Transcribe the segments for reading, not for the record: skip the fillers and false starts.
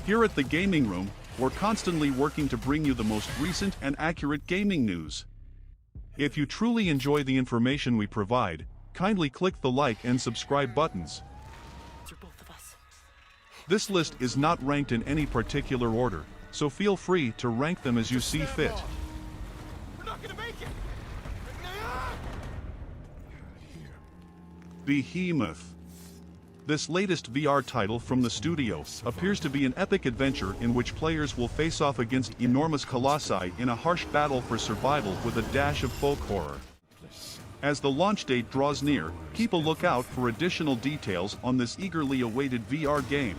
Here at the Gaming Room, we're constantly working to bring you the most recent and accurate gaming news. If you truly enjoy the information we provide, kindly click the like and subscribe buttons. This list is not ranked in any particular order, so feel free to rank them as you see fit. We're not gonna make it. Behemoth. This latest VR title from the studio appears to be an epic adventure in which players will face off against enormous colossi in a harsh battle for survival with a dash of folk horror. As the launch date draws near, keep a lookout for additional details on this eagerly awaited VR game.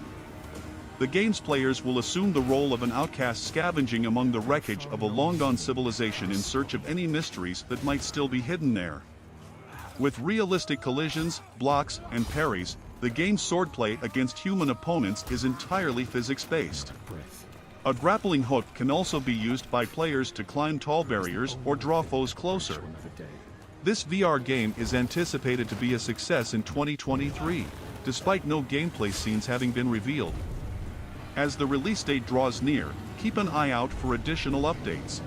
The game's players will assume the role of an outcast scavenging among the wreckage of a long-gone civilization in search of any mysteries that might still be hidden there. With realistic collisions, blocks, and parries, the game's swordplay against human opponents is entirely physics-based. A grappling hook can also be used by players to climb tall barriers or draw foes closer. This VR game is anticipated to be a success in 2023, despite no gameplay scenes having been revealed. As the release date draws near, keep an eye out for additional updates.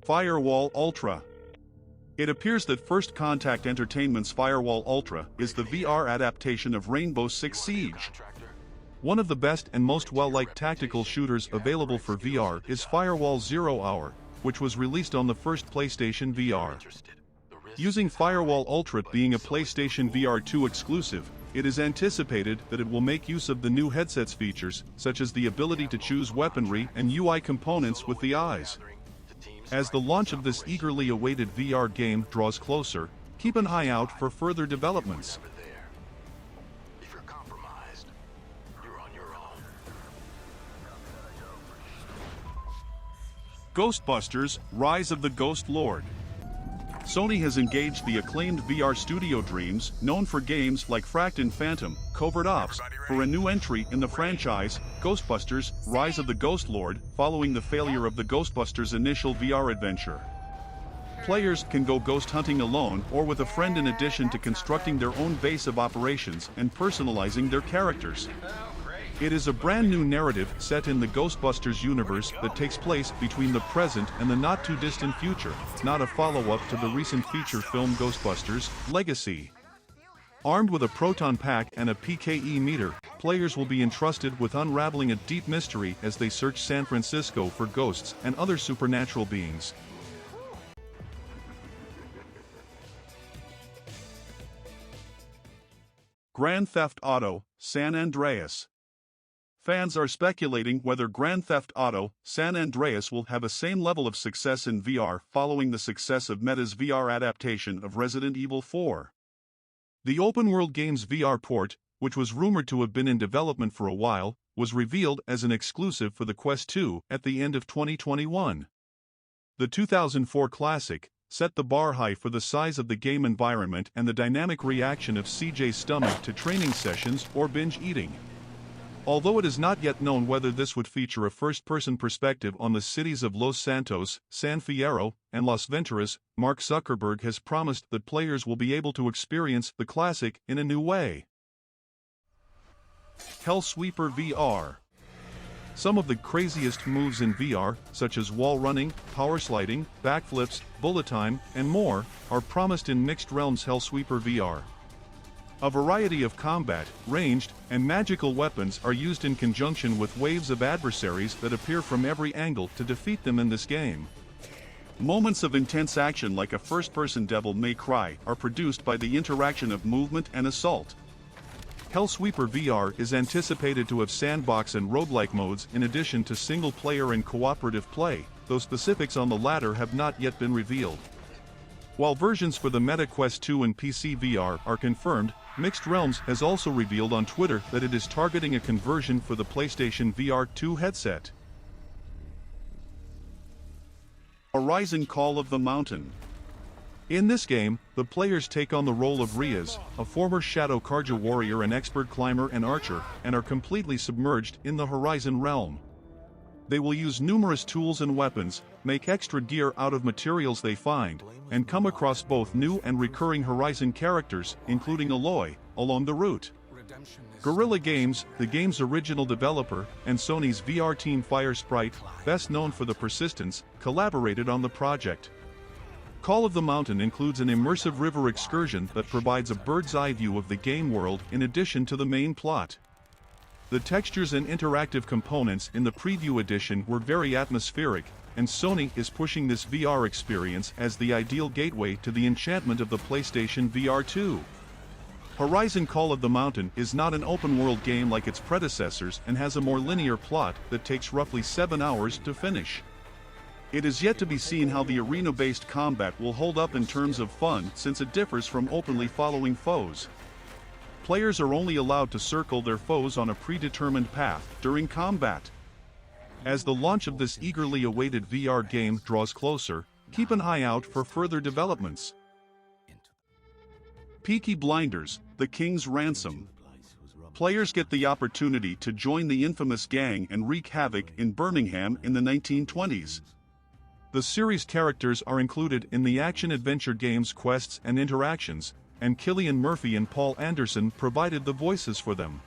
Firewall Ultra. It appears that First Contact Entertainment's Firewall Ultra is the VR adaptation of Rainbow Six Siege. One of the best and most well-liked tactical shooters available for VR is Firewall Zero Hour, which was released on the first PlayStation VR. Using Firewall Ultra being a PlayStation VR 2 exclusive, it is anticipated that it will make use of the new headset's features, such as the ability to choose weaponry and UI components with the eyes. As the launch of this eagerly awaited VR game draws closer, keep an eye out for further developments. If you're compromised, you're on your own. Ghostbusters: Rise of the Ghost Lord. Sony has engaged the acclaimed VR studio Dreams, known for games like Fracked and Phantom, Covert Ops, for a new entry in the franchise, Ghostbusters: Rise of the Ghost Lord, following the failure of the Ghostbusters' initial VR adventure. Players can go ghost hunting alone or with a friend in addition to constructing their own base of operations and personalizing their characters. It is a brand new narrative set in the Ghostbusters universe that takes place between the present and the not-too-distant future, not a follow-up to the recent feature film Ghostbusters: Legacy. Armed with a proton pack and a PKE meter, players will be entrusted with unraveling a deep mystery as they search San Francisco for ghosts and other supernatural beings. Grand Theft Auto: San Andreas. Fans are speculating whether Grand Theft Auto: San Andreas will have a same level of success in VR following the success of Meta's VR adaptation of Resident Evil 4. The open-world game's VR port, which was rumored to have been in development for a while, was revealed as an exclusive for the Quest 2 at the end of 2021. The 2004 classic set the bar high for the size of the game environment and the dynamic reaction of CJ's stomach to training sessions or binge eating. Although it is not yet known whether this would feature a first-person perspective on the cities of Los Santos, San Fierro, and Las Venturas, Mark Zuckerberg has promised that players will be able to experience the classic in a new way. Hellsweeper VR. Some of the craziest moves in VR, such as wall running, power sliding, backflips, bullet time, and more, are promised in Mixed Realms' Hellsweeper VR. A variety of combat, ranged, and magical weapons are used in conjunction with waves of adversaries that appear from every angle to defeat them in this game. Moments of intense action like a first-person Devil May Cry are produced by the interaction of movement and assault. Hellsweeper VR is anticipated to have sandbox and roguelike modes in addition to single-player and cooperative play, though specifics on the latter have not yet been revealed. While versions for the Meta Quest 2 and PC VR are confirmed, Mixed Realms has also revealed on Twitter that it is targeting a conversion for the PlayStation VR 2 headset. Horizon Call of the Mountain. In this game, the players take on the role of Riaz, a former Shadow Carja warrior and expert climber and archer, and are completely submerged in the Horizon realm. They will use numerous tools and weapons, make extra gear out of materials they find, and come across both new and recurring Horizon characters, including Aloy, along the route. Guerrilla Games, the game's original developer, and Sony's VR team Firesprite, best known for the Persistence, collaborated on the project. Call of the Mountain includes an immersive river excursion that provides a bird's-eye view of the game world in addition to the main plot. The textures and interactive components in the preview edition were very atmospheric, and Sony is pushing this VR experience as the ideal gateway to the enchantment of the PlayStation VR 2. Horizon Call of the Mountain is not an open-world game like its predecessors and has a more linear plot that takes roughly 7 hours to finish. It is yet to be seen how the arena-based combat will hold up in terms of fun since it differs from openly following foes. Players are only allowed to circle their foes on a predetermined path during combat. As the launch of this eagerly awaited VR game draws closer, keep an eye out for further developments. Peaky Blinders: The King's Ransom. Players get the opportunity to join the infamous gang and wreak havoc in Birmingham in the 1920s. The series' characters are included in the action-adventure game's quests and interactions, and Cillian Murphy and Paul Anderson provided the voices for them.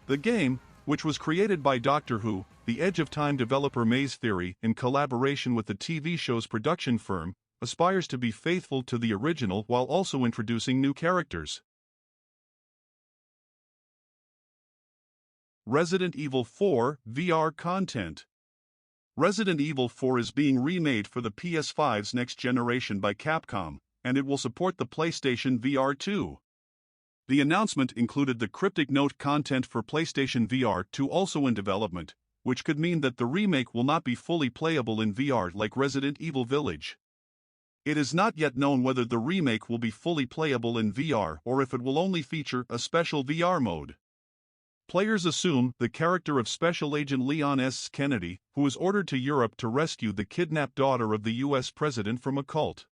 The game, which was created by Doctor Who, the Edge of Time developer Maze Theory in collaboration with the TV show's production firm, aspires to be faithful to the original while also introducing new characters. Resident Evil 4 VR content. Resident Evil 4 is being remade for the PS5's next generation by Capcom, and it will support the PlayStation VR 2. The announcement included the Cryptic Note content for PlayStation VR 2 also in development, which could mean that the remake will not be fully playable in VR like Resident Evil Village. It is not yet known whether the remake will be fully playable in VR or if it will only feature a special VR mode. Players assume the character of Special Agent Leon S. Kennedy, who is ordered to Europe to rescue the kidnapped daughter of the U.S. president from a cult.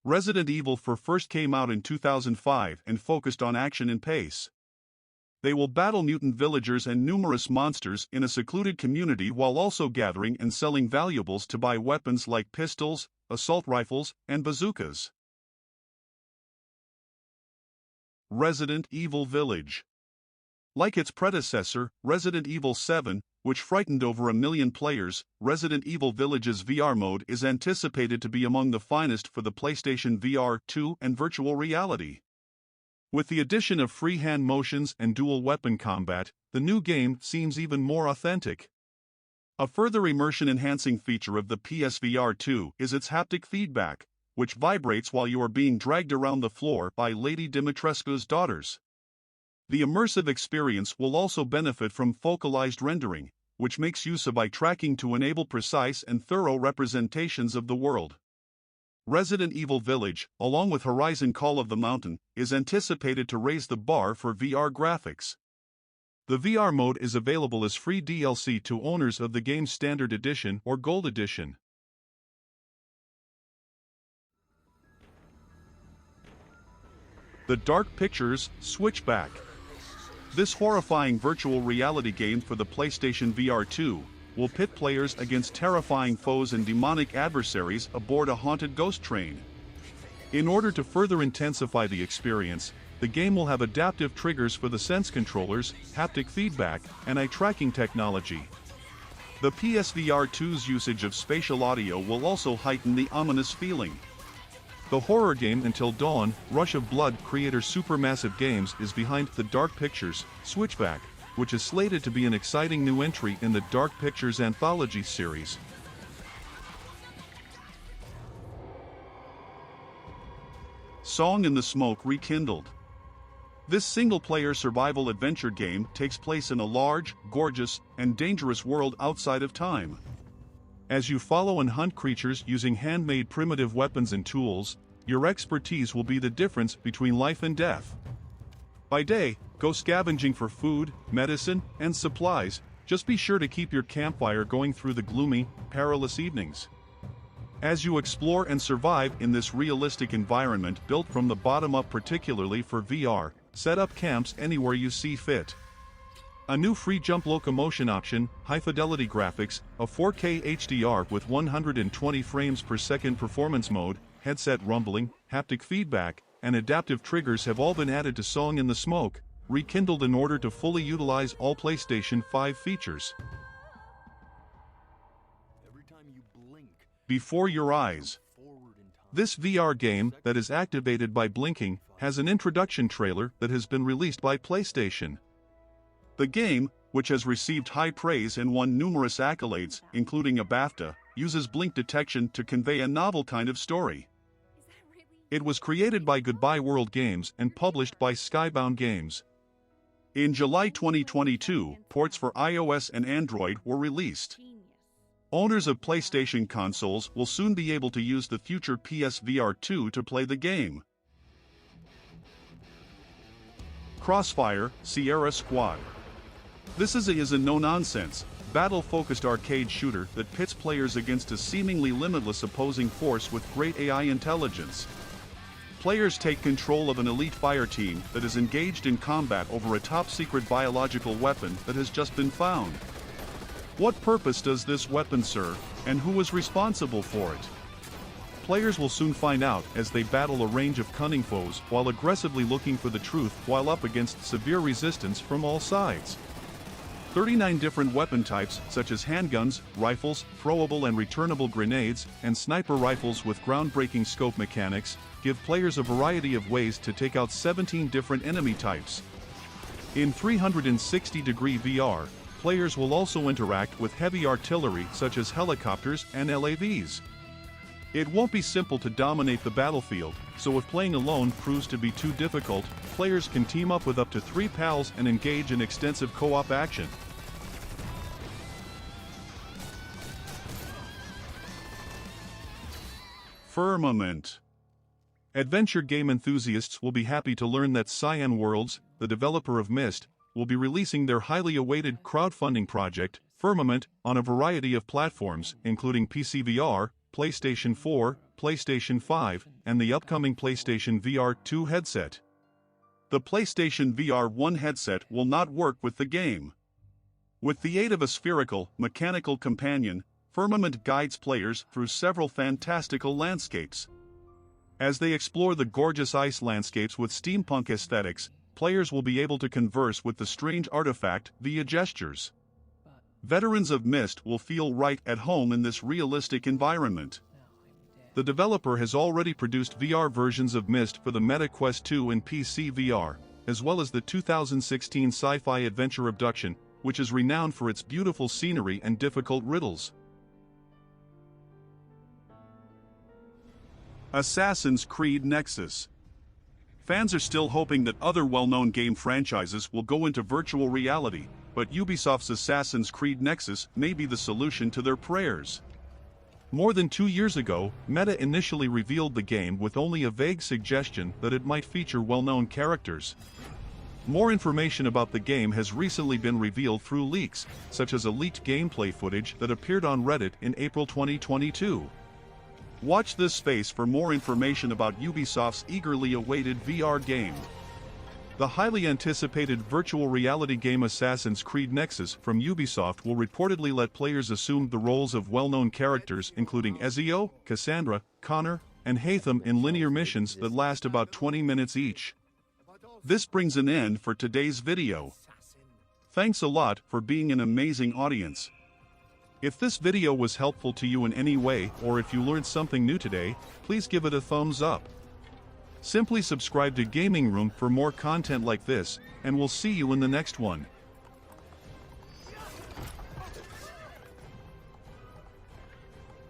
Resident Evil 4 first came out in 2005 and focused on action and pace. They will battle mutant villagers and numerous monsters in a secluded community while also gathering and selling valuables to buy weapons like pistols, assault rifles, and bazookas. Resident Evil Village. Like its predecessor, Resident Evil 7, which frightened over 1 million players, Resident Evil Village's VR mode is anticipated to be among the finest for the PlayStation VR 2 and virtual reality. With the addition of free-hand motions and dual-weapon combat, the new game seems even more authentic. A further immersion-enhancing feature of the PSVR 2 is its haptic feedback, which vibrates while you are being dragged around the floor by Lady Dimitrescu's daughters. The immersive experience will also benefit from focalized rendering, which makes use of eye tracking to enable precise and thorough representations of the world. Resident Evil Village, along with Horizon Call of the Mountain, is anticipated to raise the bar for VR graphics. The VR mode is available as free DLC to owners of the game's Standard Edition or Gold Edition. The Dark Pictures Switchback. This horrifying virtual reality game for the PlayStation VR 2 will pit players against terrifying foes and demonic adversaries aboard a haunted ghost train. In order to further intensify the experience, the game will have adaptive triggers for the sense controllers, haptic feedback, and eye tracking technology. The PSVR 2's usage of spatial audio will also heighten the ominous feeling. The horror game Until Dawn, Rush of Blood creator Supermassive Games is behind The Dark Pictures Switchback, which is slated to be an exciting new entry in the Dark Pictures anthology series. Song in the Smoke Rekindled. This single-player survival adventure game takes place in a large, gorgeous, and dangerous world outside of time. As you follow and hunt creatures using handmade primitive weapons and tools, your expertise will be the difference between life and death. By day, go scavenging for food, medicine, and supplies. Just be sure to keep your campfire going through the gloomy, perilous evenings. As you explore and survive in this realistic environment built from the bottom up particularly for VR, set up camps anywhere you see fit. A new free jump locomotion option, high-fidelity graphics, a 4K HDR with 120 frames per second performance mode, headset rumbling, haptic feedback, and adaptive triggers have all been added to Song in the Smoke, rekindled in order to fully utilize all PlayStation 5 features. Every time you blink, Before your eyes. forward in time. This VR game, that is activated by blinking, has an introduction trailer that has been released by PlayStation. The game, which has received high praise and won numerous accolades, including a BAFTA, uses blink detection to convey a novel kind of story. It was created by Goodbye World Games and published by Skybound Games. In July 2022, ports for iOS and Android were released. Owners of PlayStation consoles will soon be able to use the future PSVR 2 to play the game. Crossfire: Sierra Squad. This is a no-nonsense, battle-focused arcade shooter that pits players against a seemingly limitless opposing force with great AI intelligence. Players take control of an elite fire team that is engaged in combat over a top-secret biological weapon that has just been found. What purpose does this weapon serve, and who is responsible for it? Players will soon find out as they battle a range of cunning foes while aggressively looking for the truth while up against severe resistance from all sides. 39 different weapon types such as handguns, rifles, throwable and returnable grenades, and sniper rifles with groundbreaking scope mechanics give players a variety of ways to take out 17 different enemy types. In 360-degree VR, players will also interact with heavy artillery such as helicopters and LAVs. It won't be simple to dominate the battlefield, so if playing alone proves to be too difficult, players can team up with up to 3 pals and engage in extensive co-op action. Firmament. Adventure game enthusiasts will be happy to learn that Cyan Worlds, the developer of Myst, will be releasing their highly awaited crowdfunding project, Firmament, on a variety of platforms, including PC VR, PlayStation 4, PlayStation 5, and the upcoming PlayStation VR 2 headset. The PlayStation VR 1 headset will not work with the game. With the aid of a spherical, mechanical companion, Firmament guides players through several fantastical landscapes. As they explore the gorgeous ice landscapes with steampunk aesthetics, players will be able to converse with the strange artifact via gestures. Veterans of Myst will feel right at home in this realistic environment. The developer has already produced VR versions of Myst for the Meta Quest 2 and PC VR, as well as the 2016 sci-fi adventure Abduction, which is renowned for its beautiful scenery and difficult riddles. Assassin's Creed Nexus. Fans are still hoping that other well-known game franchises will go into virtual reality, but Ubisoft's Assassin's Creed Nexus may be the solution to their prayers. More than 2 years ago, Meta initially revealed the game with only a vague suggestion that it might feature well-known characters. More information about the game has recently been revealed through leaks, such as a leaked gameplay footage that appeared on Reddit in April 2022. Watch this space for more information about Ubisoft's eagerly awaited VR game. The highly anticipated virtual reality game Assassin's Creed Nexus from Ubisoft will reportedly let players assume the roles of well-known characters including Ezio, Cassandra, Connor, and Haytham in linear missions that last about 20 minutes each. This brings an end for today's video. Thanks a lot for being an amazing audience. If this video was helpful to you in any way, or if you learned something new today, please give it a thumbs up. Simply subscribe to Gaming Room for more content like this, and we'll see you in the next one.